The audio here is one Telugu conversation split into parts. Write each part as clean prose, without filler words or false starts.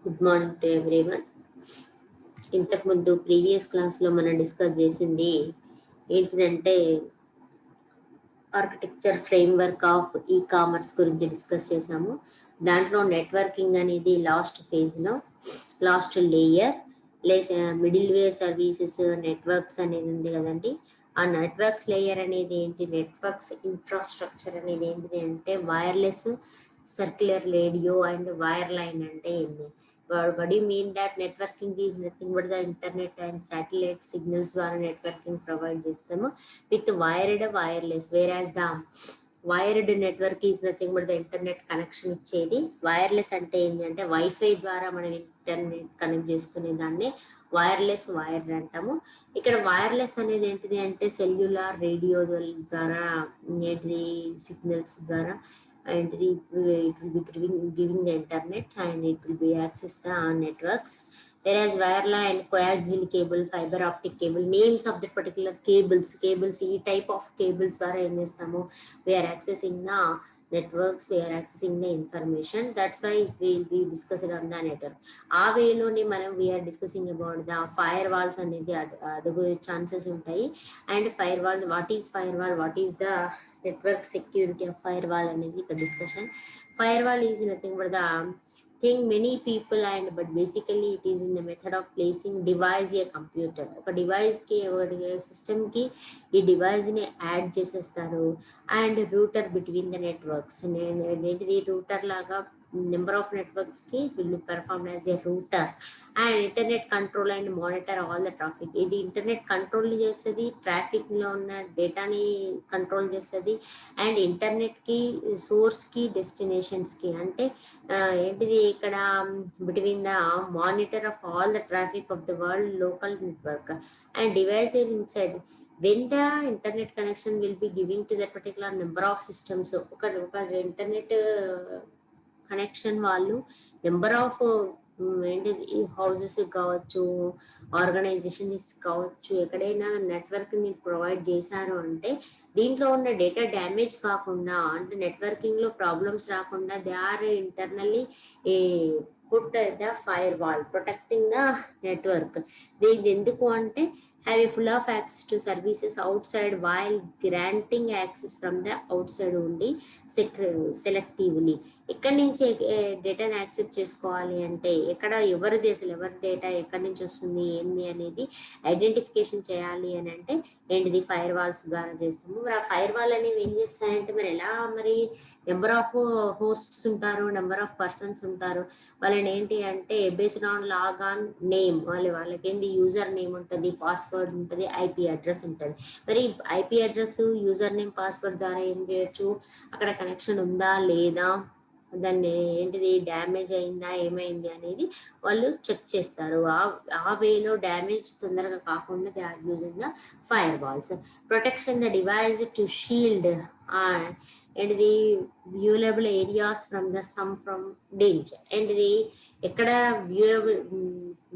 Good morning to everyone. ఇంతకుముందు ప్రీవియస్ క్లాస్లో మనం డిస్కస్ చేసింది ఏంటిదంటే architecture framework of e commerce గురించి డిస్కస్ చేసాము. దాంట్లో నెట్వర్కింగ్ అనేది లాస్ట్ ఫేజ్లో last layer middleware services networks అనేది ఉంది కదండి. ఆ నెట్వర్క్స్ లేయర్ అనేది ఏంటి, నెట్వర్క్స్ ఇన్ఫ్రాస్ట్రక్చర్ అనేది ఏంటిది అంటే wireless, circular radio and wire line అంటే ఏంటి. What do you mean that networking is nothing but the internet and satellite signals ద్వారా నెట్వర్కింగ్ ప్రొవైడ్ చేస్తాము with wired wireless, whereas the wired network is nothing but the internet connection ఇచ్చేది. వైర్లెస్ అంటే ఏంటంటే వైఫై ద్వారా మనం ఇంటర్నెట్ కనెక్ట్ చేసుకునే దాన్ని వైర్లెస్ వైర్డ్ అంటాము. ఇక్కడ వైర్లెస్ అనేది ఏంటిది అంటే సెల్యులార్ రేడియో ద్వారా ఏంటిది సిగ్నల్స్ ద్వారా and it will be giving the internet and it will be access the networks. Whereas wireline, coaxial cable, fiber optic cable, names of the particular cables ఈ type of cables ద్వారా ఏం చేస్తాము, we are accessing the networks, we are accessing the information. That's why we will be discussed on the network. ఆ వేలోనే మనం we are discussing about the firewall అనేది అడుగు ఛాన్సెస్ ఉంటాయి. And firewall, what is firewall, what is the network security of firewall అనేది ఇక్కడ discussion. Firewall is nothing but the thing many people and but basically it is in the method of placing device a computer. ఒక డివైస్ కి సిస్టమ్ కి ఈ డివైస్ ని యాడ్ చేసేస్తారు and router between the networks. ఏంటిది రూటర్ లాగా నెంబర్ ఆఫ్ నెట్వర్క్స్ కి వీళ్ళు perform as a router and internet control and monitor all the traffic. ఇది ఇంటర్నెట్ కంట్రోల్ చేస్తుంది, ట్రాఫిక్ లో ఉన్న డేటాని కంట్రోల్ చేస్తుంది అండ్ ఇంటర్నెట్ కి సోర్స్ కి డెస్టినేషన్స్ కి అంటే ఏంటిది ఇక్కడ between the monitor of all the Tropic of the world local network and device inside when the internet connection will be giving to that particular number of systems. ఒక ఇంటర్నెట్ కనెక్షన్ వాళ్ళు నెంబర్ ఆఫ్ ఏంటిది హౌసెస్ కావచ్చు, ఆర్గనైజేషన్స్ కావచ్చు, ఎక్కడైనా నెట్వర్క్ని ప్రొవైడ్ చేశారు అంటే దీంట్లో ఉన్న డేటా డ్యామేజ్ కాకుండా అంటే నెట్వర్కింగ్లో ప్రాబ్లమ్స్ రాకుండా they are internally put the firewall protecting the network. దీనికి ఎందుకు అంటే have a full of access to services outside while granting access from the outside only selectively. ఎక్కడి నుంచి డేటాని యాక్సెప్ట్ చేసుకోవాలి అంటే ఎక్కడ ఎవరిది అసలు ఎవరి డేటా ఎక్కడి నుంచి వస్తుంది ఏంది అనేది ఐడెంటిఫికేషన్ చేయాలి అని అంటే ఏంటిది ఫైర్ వాల్స్ ద్వారా చేస్తాము. మరి ఆ ఫైర్ వాల్ అనేవి ఏం చేస్తాయంటే మరి ఎలా మరి నెంబర్ ఆఫ్ హోస్ట్స్ ఉంటారు, నెంబర్ ఆఫ్ పర్సన్స్ ఉంటారు, వాళ్ళని ఏంటి అంటే based on log on name, వాళ్ళకి ఏంటి యూజర్ నేమ్ ఉంటుంది, పాస్వర్డ్ ఉంటుంది, ఐపీ అడ్రస్ ఉంటుంది. మరి IP address, user name, password ద్వారా ఏం చేయొచ్చు, అక్కడ కనెక్షన్ ఉందా లేదా, దాన్ని ఏంటిది డ్యామేజ్ అయిందా ఏమైంది అనేది వాళ్ళు చెక్ చేస్తారు. ఆ వేలో డ్యామేజ్ తొందరగా కాకుండా they are using the firewalls. Protection the device to shield ఏంటిది vulnerable areas from the some from danger. ఏంటిది ఎక్కడ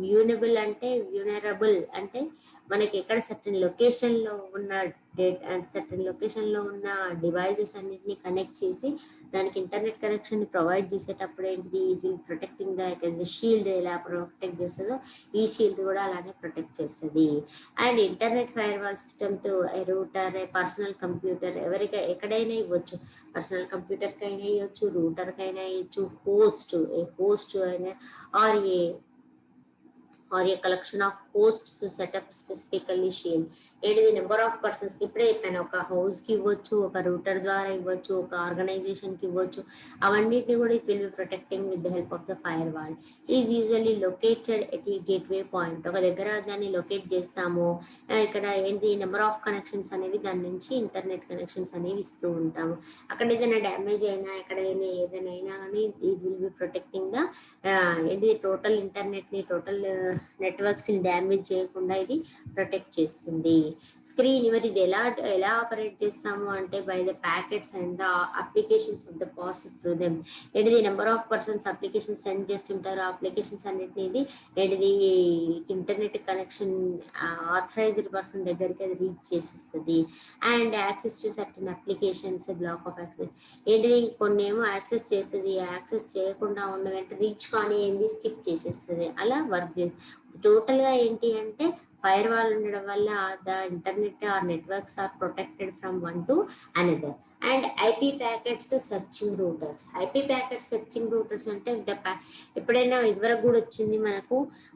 వ్యూనబుల్ అంటే వ్యూనరబుల్ అంటే మనకి ఎక్కడ సర్టన్ లొకేషన్లో ఉన్న సర్టన్ లొకేషన్లో ఉన్న డివైజెస్ అన్నిటిని కనెక్ట్ చేసి దానికి ఇంటర్నెట్ కనెక్షన్ ప్రొవైడ్ చేసేటప్పుడు ఏంటిది it will protecting the shield ఎలా ప్రొటెక్ట్ చేస్తుందో ఈ షీల్డ్ కూడా అలానే ప్రొటెక్ట్ చేస్తుంది. And internet fire wall system to router, personal computer, ఎక్కడైనా ఇవ్వచ్చు, పర్సనల్ కంప్యూటర్కి అయినా ఇవ్వచ్చు, రూటర్కి అయినా ఇవ్వచ్చు, హోస్ట్ అయినా or a collection of hosts set up specifically shield. ఏంటిది నెంబర్ ఆఫ్ పర్సన్స్ ఇప్పుడే చెప్పాను, ఒక హౌస్కి ఇవ్వచ్చు, ఒక రూటర్ ద్వారా ఇవ్వచ్చు, ఒక ఆర్గనైజేషన్కి ఇవ్వచ్చు. అవన్నిటిని కూడా it will B protecting with the help of the fire wall. Is usually located at ఈ గేట్వే పాయింట్. ఒక దగ్గర దాన్ని లొకేట్ చేస్తాము, ఇక్కడ ఏంటి నెంబర్ ఆఫ్ కనెక్షన్స్ అనేవి దాని నుంచి ఇంటర్నెట్ కనెక్షన్స్ అనేవి ఇస్తూ ఉంటాము. అక్కడ ఏదైనా డ్యామేజ్ అయినా ఎక్కడైనా ఏదైనా కానీ it will B protecting the ఏంటి టోటల్ ఇంటర్నెట్ని, టోటల్ నెట్వర్క్స్ ని డ్యామేజ్ చేయకుండా ఇది ప్రొటెక్ట్ చేస్తుంది. స్క్రీన్ మరి ఇది ఎలా ఆపరేట్ చేస్తాము అంటే by the packets and the applications of the process through them. ఏంటిది number of persons applications send చేస్తుంటారు. అప్లికేషన్స్ అన్నిటిని ఇది ఏంటిది ఇంటర్నెట్ కనెక్షన్ ఆథరైజ్డ్ పర్సన్ దగ్గరికి అది రీచ్ చేసిస్తుంది. And access to certain applications block of access. ఏంటిది కొన్ని ఏమో యాక్సెస్ చేస్తుంది, యాక్సెస్ చేయకుండా ఉన్న వెంటనే రీచ్ కానీ ఏంది స్కిప్ చేసేస్తుంది. అలా వర్క్ చేస్తుంది. టోటల్గా ఏంటి అంటే ఫైర్ వాల్ ఉండడం వల్ల the internet or networks are protected from one to another. And IP packets searching routers. IP packets searching routers అంటే ఎప్పుడైనా ఇదివరకు కూడా వచ్చింది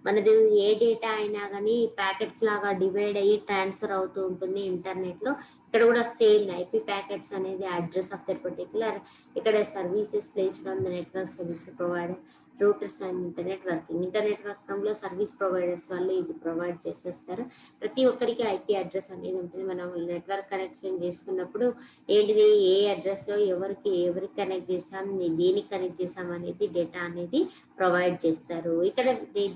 మనది ఏ డేటా అయినా కానీ ప్యాకెట్స్ లాగా డివైడ్ అయ్యి ట్రాన్స్ఫర్ అవుతూ ఉంటుంది ఇంటర్నెట్లో. ఇక్కడ కూడా సేమ్ ఐపీ ప్యాకెట్స్ అనేది అడ్రస్ ఆఫ్ దట్ పర్టికులర్ ఇక్కడ services placed on the network service provider Reuters and internet వర్క్లో సర్వీస్ ప్రొవైడర్స్ వాళ్ళు ఇది ప్రొవైడ్ చేసేస్తారు. ప్రతి ఒక్కరికి ఐపీ అడ్రస్ అనేది ఉంటుంది. మనం నెట్వర్క్ కనెక్షన్ చేసుకున్నప్పుడు ఏంటిది ఏ అడ్రస్లో ఎవరికి కనెక్ట్ చేసాం, దేనికి కనెక్ట్ చేసాం అనేది డేటా అనేది ప్రొవైడ్ చేస్తారు. ఇక్కడ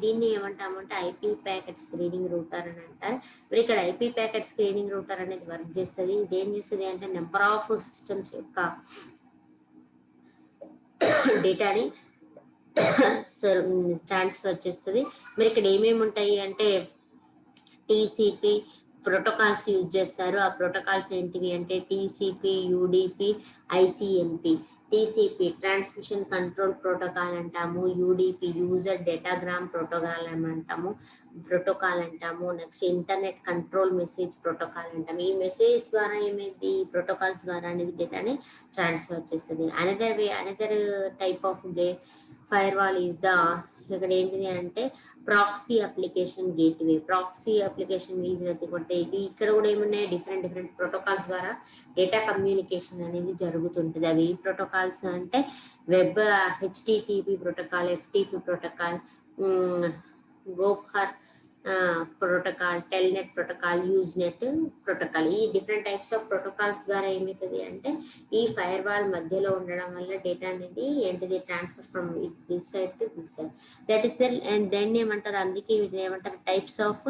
దీన్ని ఏమంటామంటే ఐపీ ప్యాకెట్ స్క్రీనింగ్ రూటర్ అని అంటారు. మరి ఇక్కడ ఐపీ ప్యాకెట్ స్క్రీనింగ్ రూటర్ అనేది వర్క్ చేస్తుంది. ఇది ఏం చేస్తుంది అంటే నెంబర్ ఆఫ్ సిస్టమ్స్ యొక్క డేటాని ట్రాన్స్ఫర్ చేస్తుంది. మరి ఇక్కడ ఏమేమి ఉంటాయి అంటే టీసీపీ ప్రోటోకాల్స్ యూజ్ చేస్తారు. ఆ ప్రోటోకాల్స్ ఏంటివి అంటే TCP, UDP, ICMP. TCP transmission control protocol అంటాము, యూడిపి యూజర్ డేటాగ్రామ్ ప్రోటోకాల్ అంటాము, next internet control message protocol అంటాము. ఈ మెసేజ్ ద్వారా ఏమైంది ప్రోటోకాల్స్ ద్వారా అనేది డేటాని ట్రాన్స్ఫర్ చేస్తుంది. Another type of firewall is the ఇక్కడ ఏంటిది అంటే proxy application gateway. Proxy application ఇది ఇక్కడ కూడా ఏమున్నాయి డిఫరెంట్ ప్రోటోకాల్స్ ద్వారా డేటా కమ్యూనికేషన్ అనేది జరుగుతుంటుంది. అవి ఈ ప్రోటోకాల్స్ అంటే web HTTP protocol, FTP protocol, Gopher protocol, telnet protocol, Usenet protocol. ఈ డిఫరెంట్ టైప్స్ ఆఫ్ ప్రోటోకాల్స్ ద్వారా ఏమవుతుంది అంటే ఈ ఫైర్ వాల్ మధ్యలో ఉండడం వల్ల డేటా అనేది ఏంటిది transfer from this side to this side. That is and then ఏమంటారు, అందుకే ఏమంటారు టైప్స్ ఆఫ్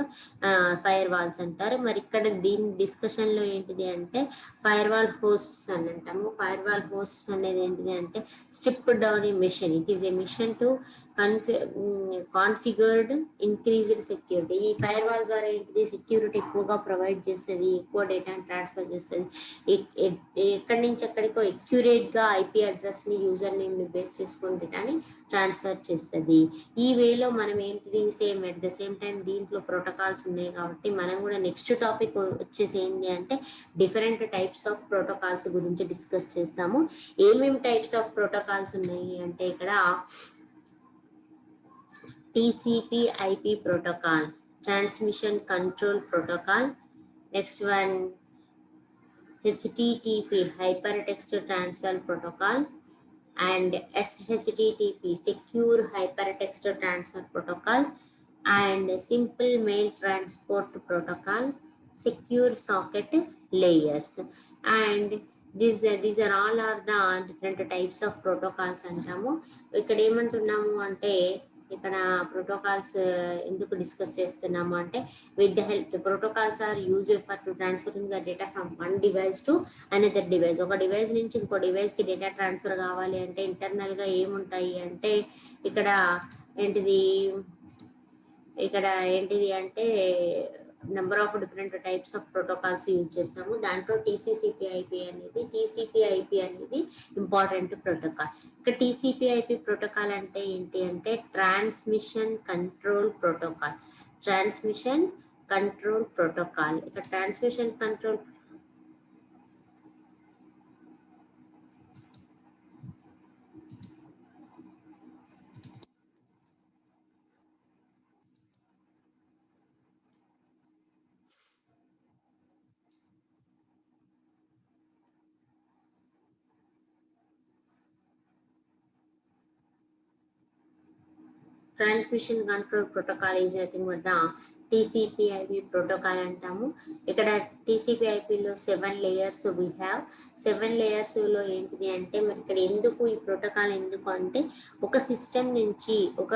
ఫైర్ వాల్స్ అంటారు. మరి ఇక్కడ దీని డిస్కషన్ లో ఏంటిది అంటే ఫైర్ వాల్ హోస్ట్స్ అని అంటాము. ఫైర్ వాల్ హోస్ట్స్ అనేది ఏంటిది అంటే strip down a machine. It is a machine to configured increased security. ఈ ఫైర్ వాల్ ద్వారా ఏంటిది సెక్యూరిటీ ఎక్కువగా ప్రొవైడ్ చేస్తుంది, ఎక్కువ డేటాని ట్రాన్స్ఫర్ చేస్తుంది. ఎక్కడి నుంచి ఎక్కడికో గా ఐపీ అడ్రస్ ని యూజర్ నేమ్ ని బేస్ చేసుకుని డేటాని ట్రాన్స్ఫర్ చేస్తుంది. ఈ వేలో మనం ఏంటిది same at the same time దీంట్లో ప్రోటోకాల్స్ ఉన్నాయి కాబట్టి మనం కూడా నెక్స్ట్ టాపిక్ వచ్చేసి ఏంటి అంటే డిఫరెంట్ టైప్స్ ఆఫ్ ప్రోటోకాల్స్ గురించి డిస్కస్ చేస్తాము. ఏమేమి టైప్స్ ఆఫ్ ప్రోటోకాల్స్ ఉన్నాయి అంటే ఇక్కడ TCP IP protocol, transmission control protocol. Next one, HTTP, hypertext transfer protocol, and SHTTP, secure hypertext transfer protocol, and simple mail transport protocol, secure socket layers. And these are all are the different types of protocols అంటాము. ఇక్కడ ఏమంటున్నాము అంటే ఇక్కడ ప్రోటోకాల్స్ ఎందుకు డిస్కస్ చేస్తున్నాము అంటే with the help protocols are used for to transferring the data from one device to another device. ఒక డివైస్ నుంచి ఇంకో డివైస్ కి డేటా ట్రాన్స్ఫర్ కావాలి అంటే ఇంటర్నల్ గా ఏముంటాయి అంటే ఇక్కడ ఏంటిది అంటే number of different types of protocols use చేస్తాము. దాంట్లో టీసీపీ ఐపీ అనేది ఇంపార్టెంట్ ప్రోటోకాల్. ఇక్కడ టీసీపీ/ఐపీ ప్రోటోకాల్ అంటే ఏంటి అంటే ట్రాన్స్మిషన్ కంట్రోల్ ప్రోటోకాల్. ఇక్కడ transmission control is nothing but the TCP/IP protocol అంటాము. ఇక్కడ TCP/IPలో 7 లేయర్స్ వీ హ్యావ్. 7 లేయర్స్లో ఏంటిది అంటే మరి ఇక్కడ ఎందుకు ఈ ప్రోటోకాల్ ఎందుకు అంటే ఒక సిస్టమ్ నుంచి, ఒక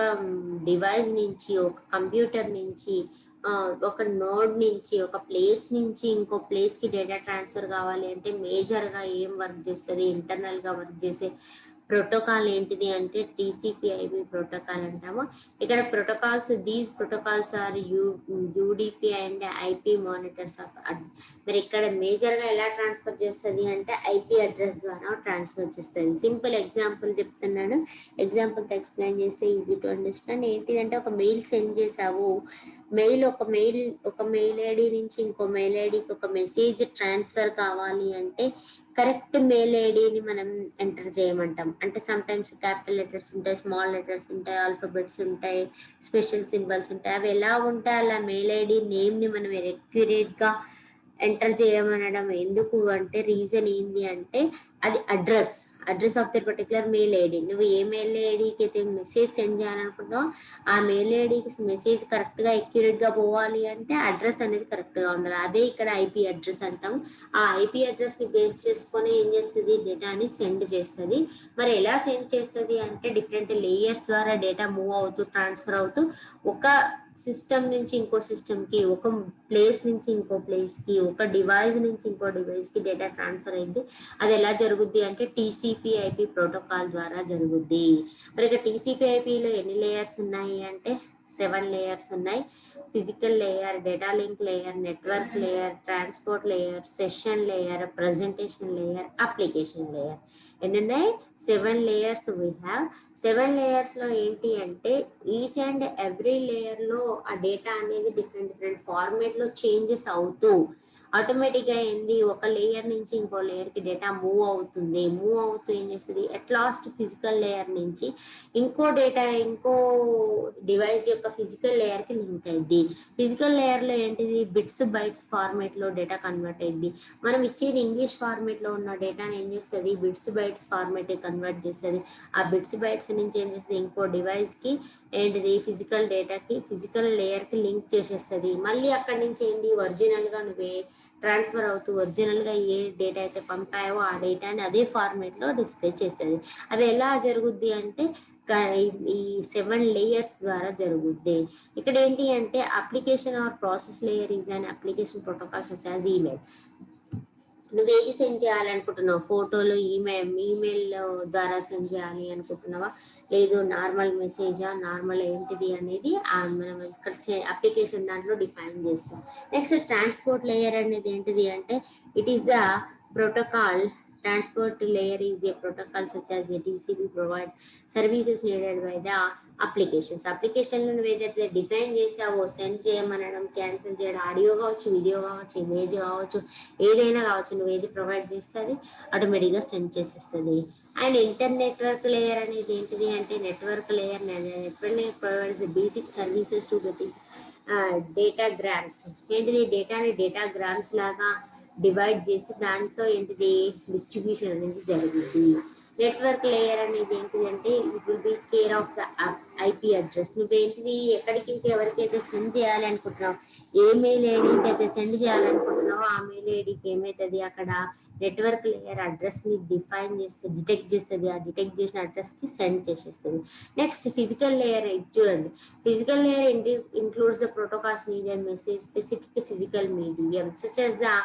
డివైస్ నుంచి, ఒక కంప్యూటర్ నుంచి ఒక నోడ్ నుంచి ఒక ప్లేస్ నుంచి ఇంకో ప్లేస్ కి డేటా ట్రాన్స్ఫర్ కావాలి అంటే మేజర్ గా ఏం వర్క్ చేస్తుంది, ఇంటర్నల్ గా వర్క్ చేసే ప్రోటోకాల్ ఏంటిది అంటే టీసీపీఐపి ప్రోటోకాల్ అంటాము. ఇక్కడ protocols, these protocols are UDP and IP monitors of. మరి ఇక్కడ మేజర్ గా ఎలా ట్రాన్స్ఫర్ చేస్తుంది అంటే ఐపీ అడ్రస్ ద్వారా ట్రాన్స్ఫర్ చేస్తుంది. సింపుల్ ఎగ్జాంపుల్ చెప్తున్నాను, ఎగ్జాంపుల్ తో ఎక్స్ప్లెయిన్ చేస్తే ఈజీ టు అండర్స్టాండ్. ఏంటిదంటే ఒక మెయిల్ సెండ్ చేసావు, ఒక మెయిల్ ఐడి నుంచి ఇంకో మెయిల్ ఐడికి ఒక మెసేజ్ ట్రాన్స్ఫర్ కావాలి అంటే కరెక్ట్ మెయిల్ ఐడిని మనం ఎంటర్ చేయమంటాం. అంటే సమ్ టైమ్స్ క్యాపిటల్ లెటర్స్ ఉంటాయి, స్మాల్ లెటర్స్ ఉంటాయి, ఆల్ఫాబెట్స్ ఉంటాయి, స్పెషల్ సింబల్స్ ఉంటాయి. అవి ఎలా ఉంటాయి అలా మెయిల్ ఐడి నేమ్ ని మనం ఎక్యురేట్ గా ఎంటర్ చేయమనడం ఎందుకు అంటే రీజన్ ఏంటి అంటే అది address of the particular mail ID. నువ్వు ఏ మెయిల్ ఐడికి అయితే మెసేజ్ సెండ్ చేయాలనుకుంటున్నావు ఆ మెయిల్ ఐడికి మెసేజ్ కరెక్ట్ గా అక్యురేట్ గా పోవాలి అంటే అడ్రస్ అనేది కరెక్ట్ గా ఉండాలి. అదే ఇక్కడ ఐపీ అడ్రస్ అంటాం. ఆ ఐపీ అడ్రస్ ని బేస్ చేసుకొని ఏం చేస్తుంది, డేటాని సెండ్ చేస్తుంది. మరి ఎలా సెండ్ చేస్తుంది అంటే డిఫరెంట్ లేయర్స్ ద్వారా డేటా మూవ్ అవుతూ ట్రాన్స్ఫర్ అవుతూ ఒక సిస్టమ్ నుంచి ఇంకో సిస్టమ్ కి, ఒక ప్లేస్ నుంచి ఇంకో ప్లేస్ కి, ఒక డివైస్ నుంచి ఇంకో డివైస్ కి డేటా ట్రాన్స్ఫర్ అయింది. అది ఎలా జరుగుద్ది అంటే టీసీపీఐపి ప్రోటోకాల్ ద్వారా జరుగుద్ది. మరి ఇక టీసీపీఐపిలో ఎన్ని లేయర్స్ ఉన్నాయి అంటే 7 లేయర్స్ ఉన్నాయి. Physical layer, data link layer, network layer, transport layer, session layer, presentation layer, application layer. ఎన్నున్నాయి? 7 లేయర్స్ వీ హ్యావ్. 7 లేయర్స్ లో ఏంటి అంటే ఈచ్ అండ్ ఎవ్రీ లేయర్ లో ఆ డేటా అనేది డిఫరెంట్ ఫార్మేట్ లో చేంజెస్ అవుతూ ఆటోమేటిక్ గా ఏంది, ఒక లేయర్ నుంచి ఇంకో లేయర్ కి డేటా మూవ్ అవుతూ ఏం చేస్తుంది అట్ లాస్ట్ ఫిజికల్ లేయర్ నుంచి ఇంకో డేటా ఇంకో డివైస్ యొక్క ఫిజికల్ లేయర్ కి లింక్ అయింది. ఫిజికల్ లేయర్ లో ఏంటిది, బిట్స్ బైట్స్ ఫార్మేట్ లో డేటా కన్వర్ట్ అయింది. మనం ఇచ్చేది ఇంగ్లీష్ ఫార్మేట్ లో ఉన్న డేటాని ఏం చేస్తుంది, బిట్స్ బైట్స్ ఫార్మేట్ కన్వర్ట్ చేస్తుంది. ఆ బిట్స్ బైట్స్ నుంచి ఏం చేస్తుంది, ఇంకో డివైస్ కి ఏంటిది ఫిజికల్ డేటాకి ఫిజికల్ లేయర్ కి లింక్ చేసేస్తుంది. మళ్ళీ అక్కడి నుంచి ఏంటి ఒరిజినల్ గా నువ్వే ట్రాన్స్ఫర్ అవుతూ ఒరిజినల్ గా ఏ డేటా అయితే పంపాయో ఆ డేటాని అదే ఫార్మేట్ లో డిస్ప్లే చేస్తుంది. అది ఎలా జరుగుద్ది అంటే ఈ 7 లేయర్స్ ద్వారా జరుగుద్ది. ఇక్కడ ఏంటి అంటే application or process layer is an application protocol such as email. నువ్వు ఏది సెండ్ చేయాలనుకుంటున్నావు, ఫోటోలు, ఈమెయిల్ ద్వారా సెండ్ చేయాలి అనుకుంటున్నావా, లేదు నార్మల్ మెసేజా, నార్మల్ ఏంటిది అనేది మనం ఇక్కడ అప్లికేషన్ దాంట్లో డిఫైన్ చేస్తాం. నెక్స్ట్ ట్రాన్స్పోర్ట్ లేయర్ అనేది ఏంటిది అంటే it is the protocol. Transport layer is a protocol such as a TCP provide services needed by the applications. Application నువ్వు ఏదైతే డిఫైన్ చేసావో సెండ్ చేయమనడం, క్యాన్సిల్ చేయడం, ఆడియో కావచ్చు, వీడియో కావచ్చు, ఇమేజ్ కావచ్చు, ఏదైనా కావచ్చు, నువ్వు ఏది ప్రొవైడ్ చేస్తే అది ఆటోమేటిక్గా సెండ్ చేసేస్తుంది. అండ్ నెట్వర్క్ లేయర్ అనేది ఏంటిది అంటే network layer provides basic services to datagrams. ఏంటిది, డేటా గ్రామ్స్ లాగా డివైడ్ చేసి దాంట్లో ఏంటిది డిస్ట్రిబ్యూషన్ అనేది జరుగుతుంది. నెట్వర్క్ లేయర్ అనేది ఏంటిది అంటే it will be care of the IP address. నువ్వేంటిది ఎక్కడికి ఎవరికైతే సెండ్ చేయాలి అనుకుంటున్నావు, ఏ మెయిల్ ఐడికి అయితే సెండ్ చేయాలనుకుంటున్నావో ఆ మెయిల్ ఐడికి ఏమవుతుంది అక్కడ నెట్వర్క్ లేయర్ అడ్రస్ ని డిఫైన్ చేస్తే డిటెక్ట్ చేస్తుంది. ఆ డిటెక్ట్ చేసిన అడ్రస్ కి సెండ్ చేసేస్తుంది. నెక్స్ట్ ఫిజికల్ లేయర్ చూడండి. Physical layer includes the protocols needed message specific physical medium such as the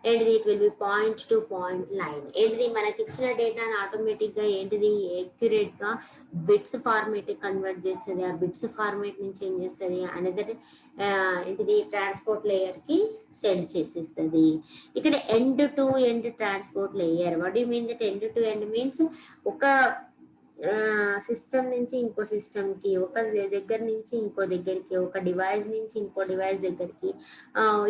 ఏంటిది it will B point to point line. ఏంటిది మనకి ఇచ్చిన డేటాని ఆటోమేటిక్ గా ఏంటిది అక్యురేట్ గా బిట్స్ ఫార్మేట్ కన్వర్ట్ చేస్తుంది. ఆ బిట్స్ ఫార్మేట్ నుంచి ఏం చేస్తుంది అనేది ఏంటిది ట్రాన్స్పోర్ట్ లేయర్ కి సెండ్ చేసేస్తుంది. ఇక్కడ end to end transport layer. What you mean that end to end means ఒక సిస్టమ్ నుంచి ఇంకో సిస్టమ్ కి, ఒక దగ్గర నుంచి ఇంకో దగ్గరికి, ఒక డివైస్ నుంచి ఇంకో డివైస్ దగ్గరికి.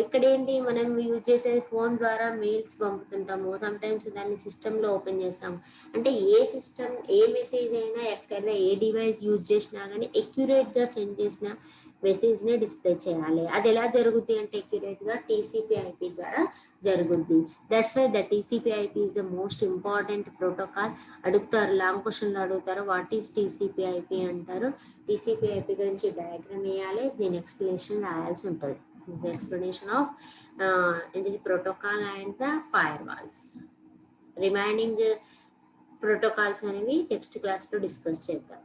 ఇక్కడ ఏంటి మనం యూజ్ చేసేది ఫోన్ ద్వారా మెయిల్స్ పంపుతుంటాము, సమ్ టైమ్స్ దాన్ని సిస్టమ్ లో ఓపెన్ చేస్తాము. అంటే ఏ సిస్టమ్ ఏ మెసేజ్ అయినా ఎక్కడైనా ఏ డివైస్ యూజ్ చేసినా కానీ అక్యురేట్ గా సెండ్ చేసిన మెసేజ్ ని డిస్ప్లే చేయాలి. అది ఎలా జరుగుద్ది అంటే అక్యురేట్ గా టీసీపీఐపి ద్వారా జరుగుద్ది. That's why the TCP IP is the most important protocol. అడుగుతారు, లాంగ్ క్వశ్చన్ లో అడుగుతారు వాట్ ఈస్ టీసీపీఐపి అంటారు. టీసీపీఐపి గురించి డయాగ్రామ్ వేయాలి, దీని ఎక్స్ప్లెనేషన్ రాయాల్సి ఉంటుంది. ద ఎక్స్ప్లెనేషన్ ఆఫ్ ఇది protocol and the firewall. Remaining protocols అనేవి నెక్స్ట్ క్లాస్ లో డిస్కస్ చేద్దాం.